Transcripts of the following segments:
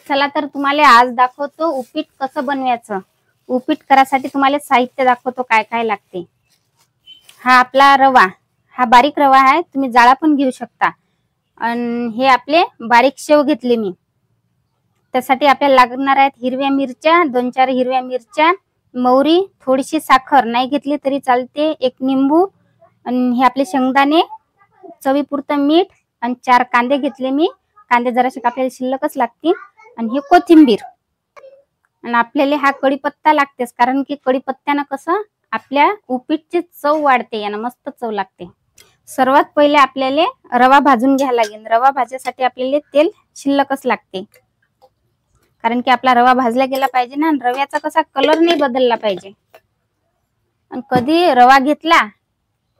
चला तर तुम्हाला आज दाखवतो उपीट कसं बनवायचं। उपीट करायसाठी तुम्हाला साहित्य दाखवतो काय काय लागते। हा आपला रवा, हा बारीक रवा आहे, तुम्ही जाडा पण घेऊ शकता। आणि हे आपले बारीक शेव घेतले मी। त्यासाठी आपल्याला लागणार आहेत हिरव्या मिरच्या, 2-4 हिरव्या मिरच्या, मोहरी, थोडीशी साखर नाही घेतली तरी चालते, एक निंबू, आणि हे आपले शेंगदाणे, चवीपुरतं मीठ, आणि 4 कांदे घेतले मी। कांदे जरासे आपल्याला शिल्लकच लागतील, आणि हे कोथिंबीर, आणि आपल्याला हा कढीपत्ता लागतेच, कारण की कढीपत्त्यानं कसं आपल्या उपीटची चव वाढते, यानं मस्त चव लागते। सर्वात पहिले आपल्याला रवा भाजून घ्यायला लागेल। रवा भाजण्यासाठी आपल्याला तेल शिल्लकच लागते, कारण की आपला रवा भाजला गेला पाहिजे ना, रव्याचा कसा कलर नाही बदलला पाहिजे। आणि कधी रवा घेतला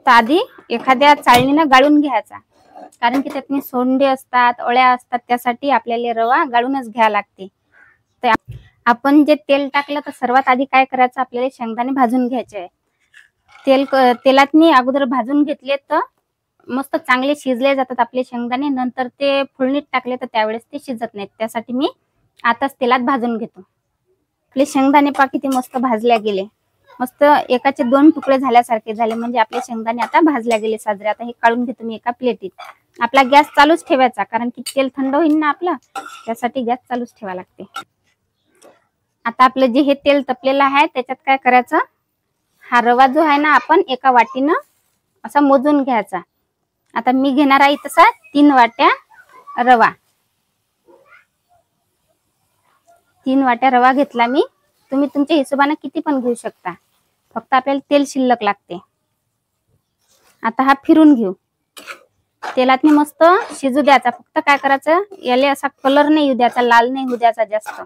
तर आधी एखाद्या चाळणीनं गाळून घ्यायचा, कारण की त्यातनी सोंडे असतात, अळ्या असतात, त्यासाठी आपल्याला रवा गाळूनच घ्यावा लागते। तर आपण जे तेल टाकलं तर सर्वात आधी काय करायचं, आपल्याला शेंगदाणे भाजून घ्यायचे आहे। तेलातनी अगोदर भाजून घेतले तर मस्त चांगले शिजले जातात आपले शेंगदाणे। नंतर ते फोडणीत टाकले तर त्यावेळेस ते शिजत नाहीत, त्यासाठी मी आताच तेलात भाजून घेतो। आपले शेंगदाणे पा किती मस्त भाजल्या गेले, मस्त एकाचे 2 तुकडे झाल्यासारखे झाले, म्हणजे आपले शेंगदाणे आता भाजल्या गेले साजरे। आता हे काढून घेतो मी एका प्लेटीत। आपला गॅस चालूच ठेवायचा, कारण की तेल थंड होईल ना आपलं, त्यासाठी गॅस चालूच ठेवावा लागते। आता आपलं जे हे तेल तपलेलं आहे त्याच्यात काय करायचं, हा रवा जो आहे ना आपण एका वाटीनं असा मोजून घ्यायचा। आता मी घेणार आहे तसा 3 वाट्या रवा। 3 वाट्या रवा घेतला मी, तुम्ही तुमच्या हिशोबाने किती पण घेऊ शकता, फक्त आपल्याला तेल शिल्लक लागते। आता हा फिरून घेऊ, तेलात मस्त शिजू द्यायचा। फक्त काय करायचं, याले असा कलर नाही येऊ द्यायचा, लाल नाही होऊ द्यायचा, जास्त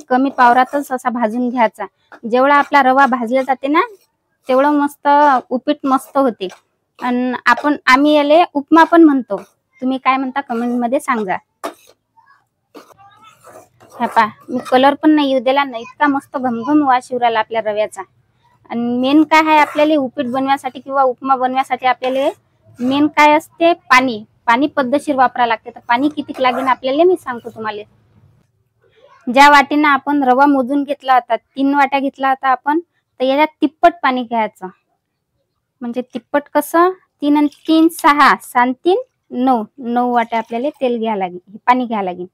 कमी पावरातच असा भाजून घ्यायचा। जेवढा आपला रवा भाजला जाते ना तेवढं मस्त उपीट मस्त होते। आणि आम्ही याले उपमा पण म्हणतो, तुम्ही काय म्हणता कमेंट मध्ये सांगा। हा पा मी कलर पण नाही येऊ दिला ना, इतका मस्त घमघम वास येऊ राहिला आपल्या रव्याचा। आणि मेन काय आहे, आपल्याला उपीट बनवण्यासाठी किंवा उपमा बनवण्यासाठी आपल्याला मेन काय असते, पाणी। पाणी पद्धतशीर वापरायला लागते। तर पाणी किती लागेल आपल्याला मी सांगतो तुम्हाला। ज्या वाटीनं आपण रवा मोजून घेतला होता, 3 वाट्या घेतला होता आपण, तर याच्यात तिप्पट पाणी घ्यायचं। म्हणजे तिप्पट कसं, 3 आणि 3 6, 7 3 9, 9 वाट्या आपल्याला तेल घ्यायला लागेल, पाणी घ्यायला लागेल।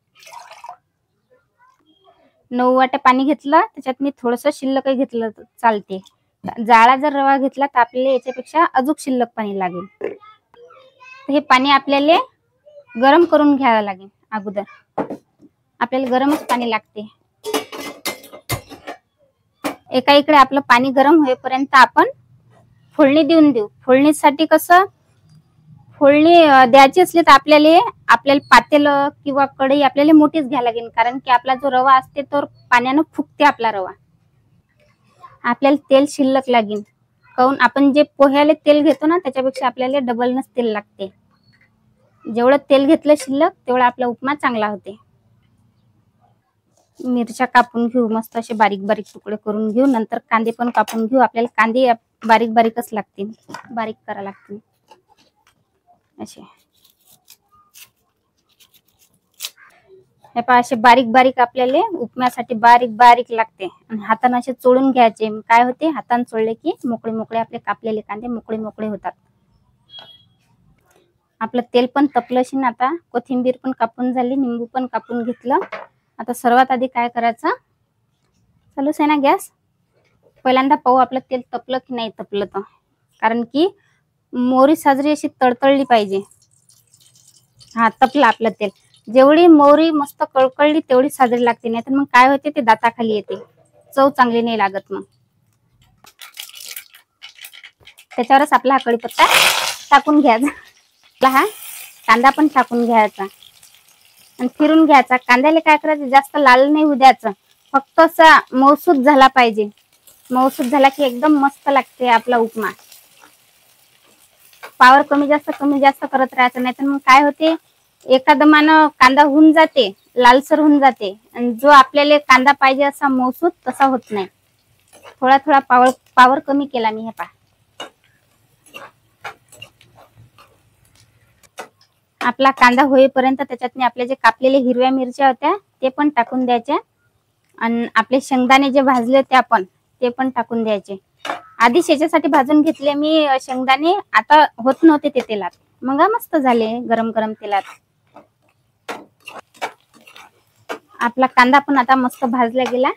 9 वाट्या पाणी घेतलं, त्याच्यात मी थोडंसं शिल्लक घेतलं चालते। जाळा जर रवा घेतला तर आपल्याला याच्यापेक्षा अजून शिल्लक पाणी लागेल। हे पाणी आपल्याला गरम करून घ्यावं लागेल। अगोदर आपल्याला गरमच पाणी लागते। एका इकडे आपलं पाणी गरम होईपर्यंत आपण फोडणी देऊन देऊ। फोडणीसाठी कसं, फोडणी द्यायची असली तर आपल्याला पातेलं किंवा कढई आपल्याला मोठीच घ्यायला लागेल, कारण की आपला जो रवा असते तो पाण्यानं फुगते आपला रवा। आपल्याला तेल शिल्लक लागेल, काऊन आपण जे पोह्याला तेल घेतो ना त्याच्यापेक्षा आपल्याला डबलनच तेल लागते। जेवढं तेल घेतलं शिल्लक तेवढा आपला उपमा चांगला होते। मिरच्या कापून घेऊ, मस्त असे बारीक बारीक तुकडे करून घेऊ। नंतर कांदे पण कापून घेऊ, आपल्याला कांदे बारीक बारीकच लागतील, बारीक करा लागतील असे। हे पहा असे बारीक बारीक आपल्याला उपम्यासाठी बारीक बारीक लागते। आणि हाताने असे चोळून घ्यायचे, काय होते, हाताने चोळले की मोकळे मोकळे आपले कापलेले कांदे मोकळे मोकळे होतात। आपलं तेल पण तपलं ना, आता कोथिंबीर पण कापून झाली, निंबू पण कापून घेतलं। आता सर्वात आधी काय करायचं, चालूच आहे ना गॅस, पहिल्यांदा पाहू आपलं तेल तपलं की नाही तपलं तर, कारण की मोहरी साजरी अशी तळतळली पाहिजे। हा तपलं आपलं तेल, जेवढी मोहरी मस्त कळकळली तेवढी साजरी लागते, नाही तर मग काय होते, ते दाताखाली येते, चव चांगली नाही लागत। मग त्याच्यावरच आपला हा कढीपत्ता टाकून घ्यायचा, हा कांदा पण टाकून घ्यायचा आणि फिरून घ्यायचा। कांद्याला काय करायचं, जास्त लाल नाही होऊ द्यायचं, फक्त असा मऊसूत झाला पाहिजे। मऊसूत झाला की एकदम मस्त लागते आपला उपमा। पावर कमी जास्त करत राहायचं, नाही तर मग काय होते, एकादमानं कांदा होऊन जाते, लालसर होऊन जाते, आणि जो आपल्याला कांदा पाहिजे असा मऊसूत तसा होत नाही। थोडा थोडा पावर कमी केला मी, हे पहा। आपला कांदा होईपर्यंत त्याच्यात आपले जे कापलेले हिरव्या मिरच्या होत्या ते पण टाकून द्यायच्या आणि आपले शेंगदाणे जे भाजले होते आपण ते पण टाकून द्यायचे. आधी याच्यासाठी भाजून घेतले मी शेंगदाणे, आता होत नव्हते ते तेलात, मग मस्त झाले गरम गरम तेलात. आपला कांदा पण आता मस्त भाजला गेला.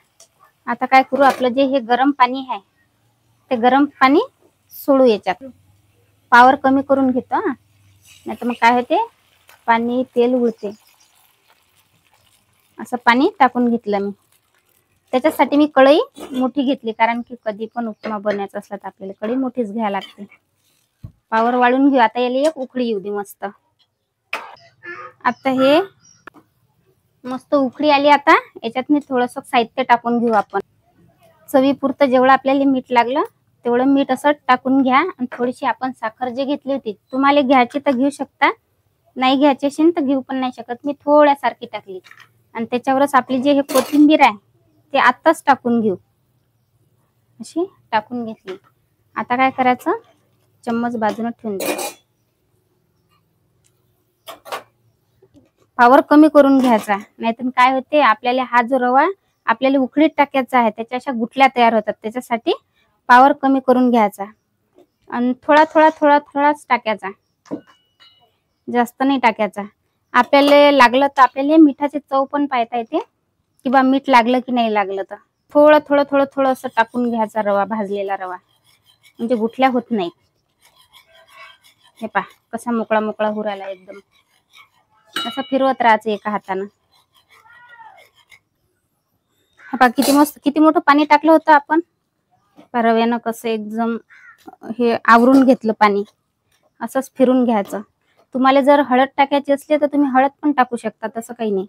आता काय करू, आपलं जे हे गरम पाणी आहे ते गरम पाणी सोडू याच्यात. पावर कमी करून घेतो, नाही तर मग काय होते पाणी तेल उडते. असं पाणी टाकून घेतलं मी. त्याच्यासाठी मी कढई मोठी घेतली, कारण की कधी पण उपमा बनायचा असला तर आपल्याला कढई मोठीच घ्यायला लागते. पावर वाढून घेऊ. आता याला एक उकळी येऊ दे मस्त. आता हे मस्त उकळी आली. आता याच्यात मी थोडंसं साहित्य टाकून घेऊ आपण. चवीपुरतं जेवढं आपल्याला मीठ लागलं तेवढं मीठ असं टाकून घ्या. आणि थोडीशी आपण साखर जे घेतली होती, तुम्हाला घ्यायची तर घेऊ शकता, नाही घ्यायची असेल तर घेऊ पण नाही शकत. मी थोड्यासारखी टाकली. आणि त्याच्यावरच आपली जे हे कोथिंबीर आहे ते आत्ताच टाकून घेऊ. अशी टाकून घेतली. आता काय करायचं, चम्मच बाजूने ठेवून द्यायचं. पावर कमी करून घ्यायचा, नाहीतर काय होते आपल्याला हा जो रवा आपल्याला उकळीत टाकायचा आहे त्याच्या अशा गुठल्या तयार होतात. त्याच्यासाठी पावर कमी करून घ्यायचा आणि थोडा थोडा थोडा थोडाच टाकायचा, जास्त नाही टाकायचा. आपल्याला लागलं तर आपल्याला मिठाची चव पण पाहता येते की बा मीठ लागलं की नाही लागलं. तर थोडं थोडं थोडं थोडं असं टाकून घ्यायचा रवा, भाजलेला रवा, म्हणजे गुठल्या होत नाही. हे पहा कसा मोकळा मोकळा होऊ राहिला एकदम. असं फिरवत राहायचं एका हातानं. पहा किती मस्त, किती मोठं पाणी टाकलं होतं आपण. रव्यानं कसं एकदम हे आवरून घेतलं पाणी. असंच फिरून घ्यायचं. तुम्हाला जर हळद टाकायची असली तर तुम्ही हळद पण टाकू शकता, तसं काही नाही,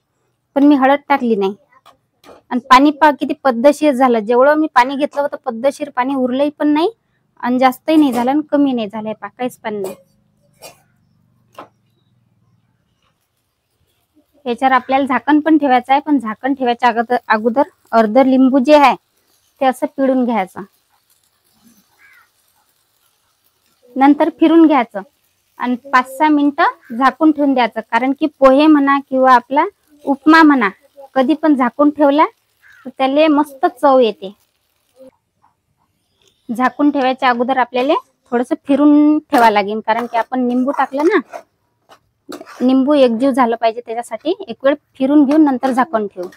पण मी हळद टाकली नाही. आणि पाणी पहा किती पद्धतशीर झालं. जेवढं मी पाणी घेतलं होतं पद्धतशीर पाणी उरलंही पण नाही आणि जास्तही नाही झालं आणि कमी नाही झालंय. पहा काहीच पाणी नाही. याच्यावर आपल्याला झाकण पण ठेवायचं आहे, पण झाकण ठेवायच्या अगोदर अर्ध लिंबू जे आहे ते असं पिळून घ्यायचं, नंतर फिरून घ्यायचं आणि 5-6 मिनिटं झाकून ठेवून द्यायचं. कारण की पोहे म्हणा किंवा आपला उपमा म्हणा, कधी पण झाकून ठेवला तर त्याला मस्त चव येते. झाकून ठेवायच्या अगोदर आपल्याला थोडंसं फिरून ठेवा लागेल, कारण की आपण निंबू टाकलं ना, निंबू एकजीव झालं पाहिजे. त्याच्यासाठी एक वेळ फिरून घेऊन नंतर झाकण ठेवू.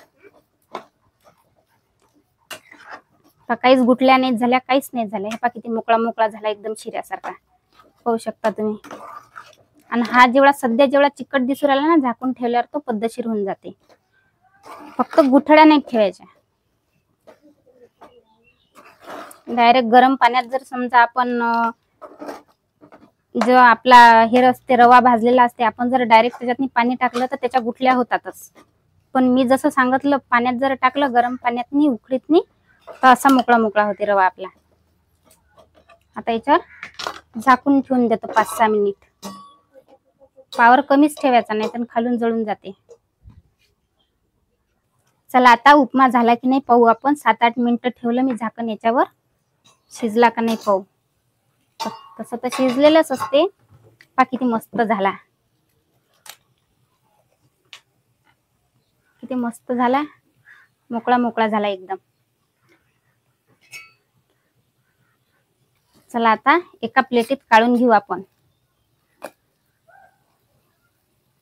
काहीच गुटल्या नाही झाल्या, काहीच नाही झालं. हे पहा किती मोकळा मोकळा झाला, एकदम शिऱ्यासारखा पाहू शकता तुम्ही. आणि हा जेवढा चिकट दिसू राहिला ना झाकून ठेवल्यावर, तो पद्धतशीर होऊन जाते. फक्त गुठळ्या नाही ठेवायच्या. डायरेक्ट गरम पाण्यात जर समजा आपण जो आपला हे असते रवा भाजलेला असते, आपण जर डायरेक्ट त्याच्यात पाणी टाकलं तर त्याच्या गुठल्या होतातच. पण मी जसं सांगितलं पाण्यात जर टाकलं, गरम पाण्यात नाही उकळीत नाही, तर असा मोकळा मोकळा होते रवा आपला. आता याच्यावर झाकून ठेवून देतो 5-6 मिनिट. पावर कमीच ठेवायचा, नाही तर खालून जळून जाते. चला आता उपमा झाला की नाही पाहू आपण. 7-8 मिनिटं ठेवलं मी झाकण याच्यावर, शिजला का नाही पाहू. तसं तर शिजलेलंच असते. पहा किती मस्त झाला, किती मस्त झाला, मोकळा मोकळा झाला एकदम. चला आता एका प्लेटीत काढून घेऊ आपण.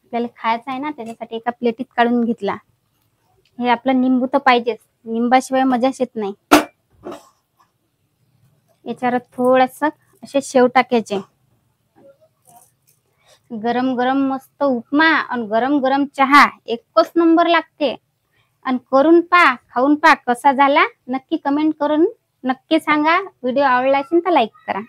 आपल्याला खायचं आहे ना, त्याच्यासाठी एका प्लेटीत काढून घेतला. हे आपलं निंबू तर पाहिजेच, निंबाशिवाय मजाच येत नाही. याच्यावर थोडस असे शेव टाकायचे. गरम गरम मस्त उपमा आणि गरम गरम चहा एकच नंबर लागते. आणि करून पहा, खाऊन पहा कसा झाला. नक्की कमेंट करून नक्की सांगा. व्हिडिओ आवडला असेल तर लाईक करा.